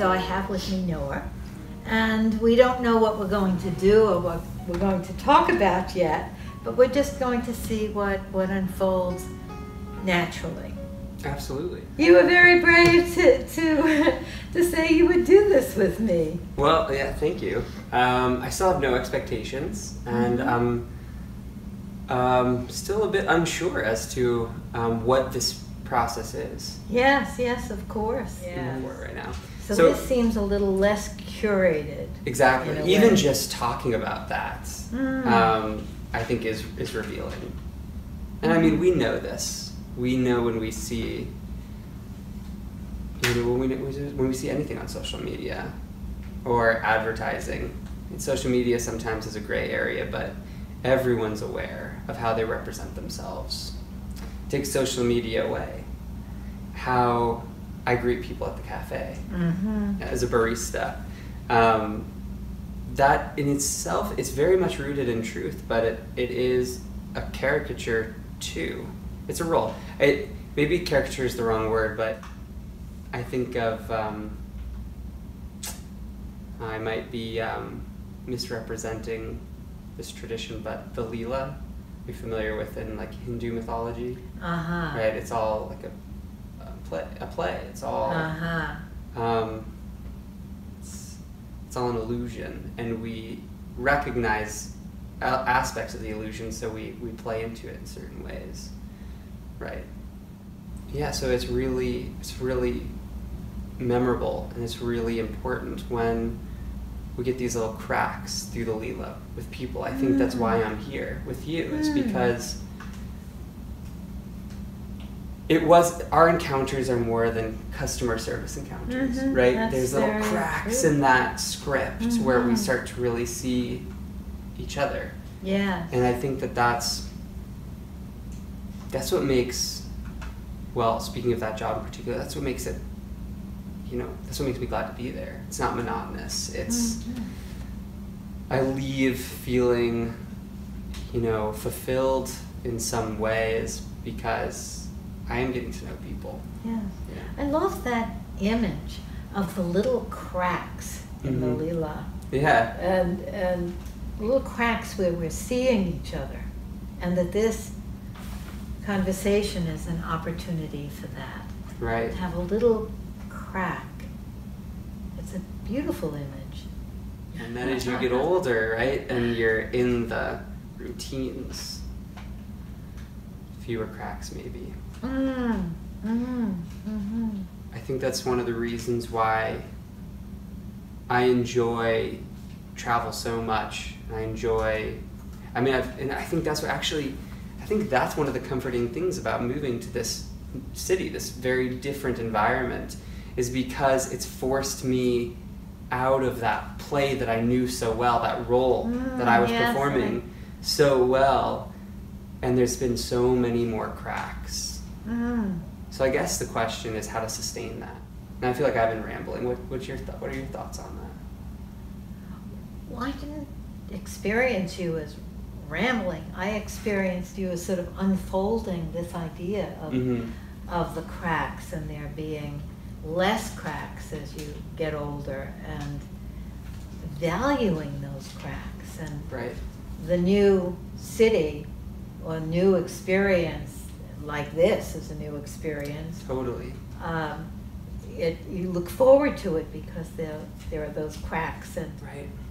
so I have with me Noah. And we don't know what we're going to do or what we're going to talk about yet, but we're just going to see what unfolds naturally. Absolutely. You were very brave to say you would do this with me. Well, yeah, thank you. I still have no expectations, and I'm still a bit unsure as to what this process is. Yes, of course. Yes. Right now. So this seems a little less curated. Exactly. Even just talking about that, I think is revealing. And I mean, we know this. We know when we see, when we see anything on social media or advertising. And social media sometimes is a gray area, but everyone's aware of how they represent themselves. Take social media away. How I greet people at the cafe as a barista. That in itself is very much rooted in truth, but it is a caricature too. It's a role. Maybe caricature is the wrong word, but I think of, I might be misrepresenting this tradition, but the Lila, you're familiar with in like Hindu mythology, right? It's all like a play. It's all it's all an illusion, and we recognize aspects of the illusion, so we play into it in certain ways, right? Yeah, so it's really memorable, and it's really important when we get these little cracks through the Lila with people. I think that's why I'm here with you, is because our encounters are more than customer service encounters, right? That's There's little cracks in that script where we start to really see each other. Yeah. And I think that's what makes, well, speaking of that job in particular, that's what makes it, that's what makes me glad to be there. It's not monotonous. It's, I leave feeling, fulfilled in some ways because I am getting to know people. Yeah. I love that image of the little cracks in the Lila. Yeah. And little cracks where we're seeing each other, and that this conversation is an opportunity for that. Right. To have a little crack. It's a beautiful image. And then as you get older, right, and you're in the routines, fewer cracks maybe. I think that's one of the reasons why I enjoy travel so much. I think that's one of the comforting things about moving to this city, this very different environment, is because it's forced me out of that play that I knew so well, that role that I was performing so well, and there's been so many more cracks. So I guess the question is how to sustain that. And I feel like I've been rambling. What are your thoughts on that? Well, I didn't experience you as rambling. I experienced you as sort of unfolding this idea of the cracks, and there being less cracks as you get older, and valuing those cracks, and the new city or new experience like this is a new experience. Totally. You look forward to it because there are those cracks, and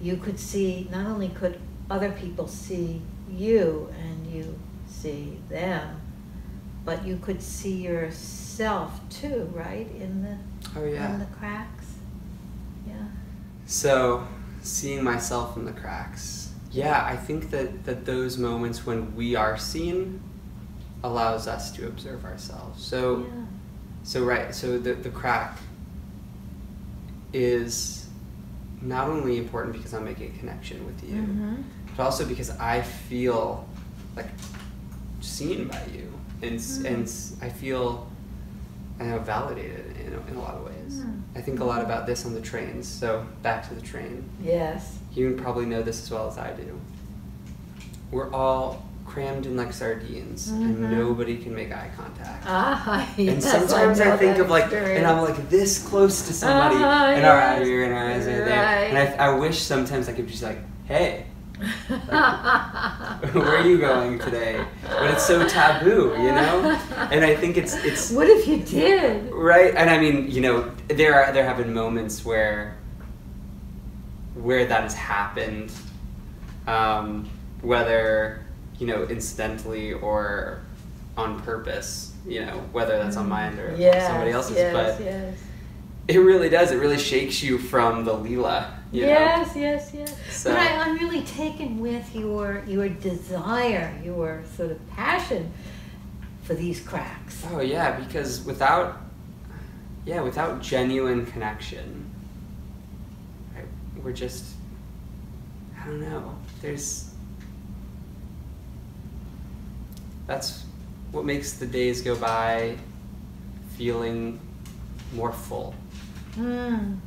you could see, not only could other people see you and you see them, but you could see yourself too, right? In the cracks. Yeah. So, seeing myself in the cracks. Yeah, I think that those moments when we are seen allows us to observe ourselves. So the crack is not only important because I'm making a connection with you, but also because I feel like seen by you, and I feel validated in a lot of ways. I think a lot about this on the trains. So back to the train. Yes. You probably know this as well as I do. We're all crammed in like sardines, and nobody can make eye contact. Yes, and sometimes I think of like, and I'm like this close to somebody, and our eyes are there, and I wish sometimes I could just like, hey, like, where are you going today? But it's so taboo, you know. And I think it's. What if you did? Right, and I mean, you know, there have been moments where that has happened, whether, you know, incidentally or on purpose, you know, whether that's on my end or somebody else's, but it really does. It really shakes you from the Lila. You know? Yes. So. But I'm really taken with your desire, your sort of passion for these cracks. Oh yeah, because without genuine connection, right, we're just, I don't know. That's what makes the days go by feeling more full. Do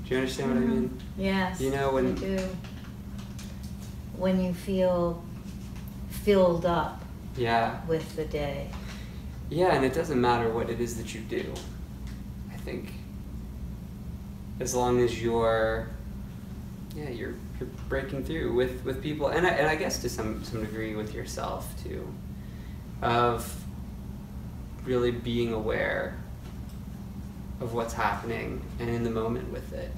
you understand what I mean? Yes, you know, when I do. When you feel filled up with the day. Yeah, and it doesn't matter what it is that you do. I think as long as you're breaking through with people, and I guess to some degree with yourself too, of really being aware of what's happening and in the moment with it.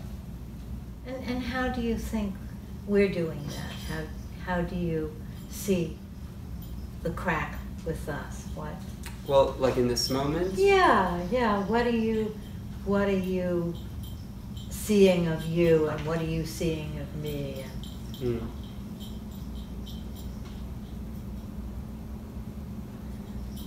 And how do you think we're doing that? How do you see the crack with us? What? Well, like in this moment? Yeah. What are you seeing of you, and what are you seeing of me?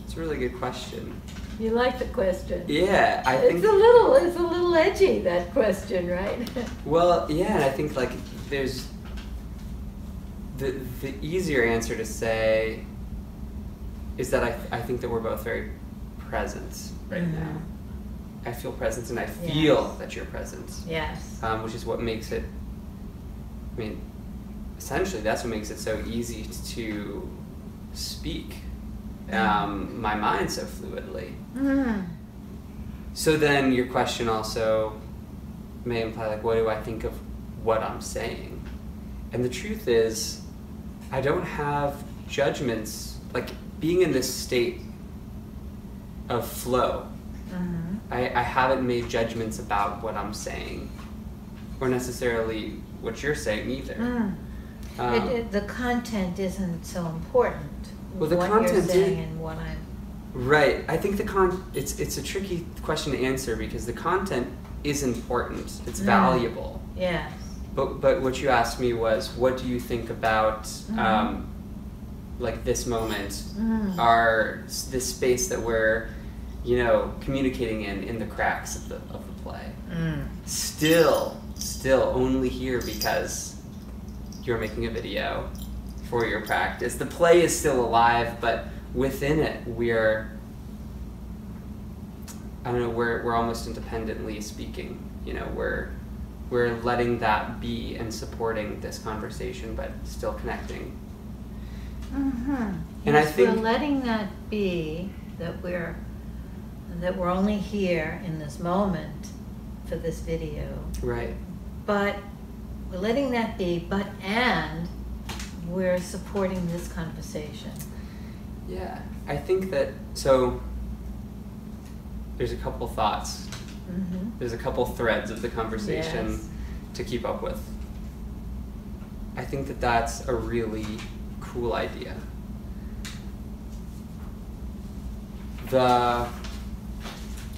It's a really good question. You like the question? Yeah, I think it's a little edgy, that question, right? Well, yeah, and I think like there's the easier answer to say is that I think that we're both very present right now. I feel presence, and I feel that you're present. Yes. Which is what makes it, I mean, essentially that's what makes it so easy to speak my mind so fluidly. So then your question also may imply, like, what do I think of what I'm saying? And the truth is, I don't have judgments, like being in this state of flow. I haven't made judgments about what I'm saying, or necessarily what you're saying either. The content isn't so important. Well, the what content you're saying and what I'm. Right. I think it's a tricky question to answer, because the content is important. It's valuable. Yes. But what you asked me was, what do you think about like this moment, this space that we're, you know, communicating in the cracks of the play. Still only here because you're making a video for your practice. The play is still alive, but within it we're almost independently speaking. You know, we're letting that be and supporting this conversation, but still connecting. And I think we're letting that be, that we're only here in this moment for this video. Right. But we're letting that be, and we're supporting this conversation. Yeah, I think that, so there's a couple thoughts. There's a couple threads of the conversation to keep up with. I think that that's a really cool idea. The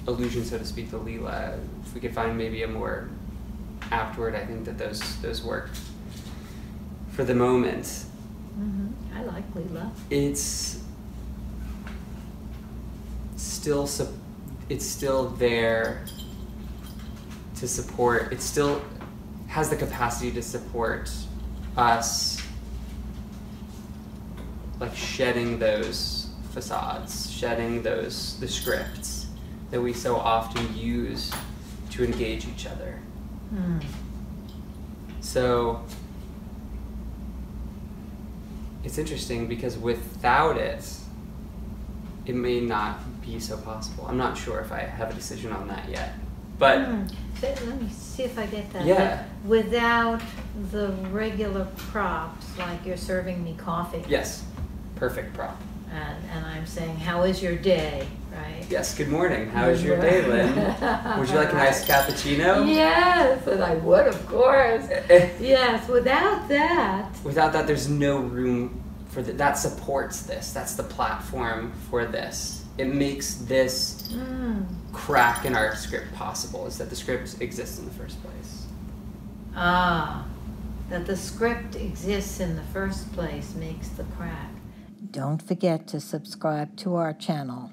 allusion, so to speak, to Lila, if we could find maybe a more apt word, I think that those work for the moment. I like Lila. It's still there to support. It still has the capacity to support us, like shedding those facades, shedding the scripts that we so often use to engage each other. So it's interesting because without it, it may not be so possible. I'm not sure if I have a decision on that yet. But so let me see if I get that. Yeah. But without the regular props, like you're serving me coffee. Yes, perfect prop. And I'm saying, how is your day, right? Yes, good morning. How is your day, Lynn? Would you like a nice cappuccino? Yes, and I would, of course. Yes, without that. Without that, there's no room for that supports this. That's the platform for this. It makes this crack in our script possible, is that the script exists in the first place. That the script exists in the first place makes the crack. Don't forget to subscribe to our channel.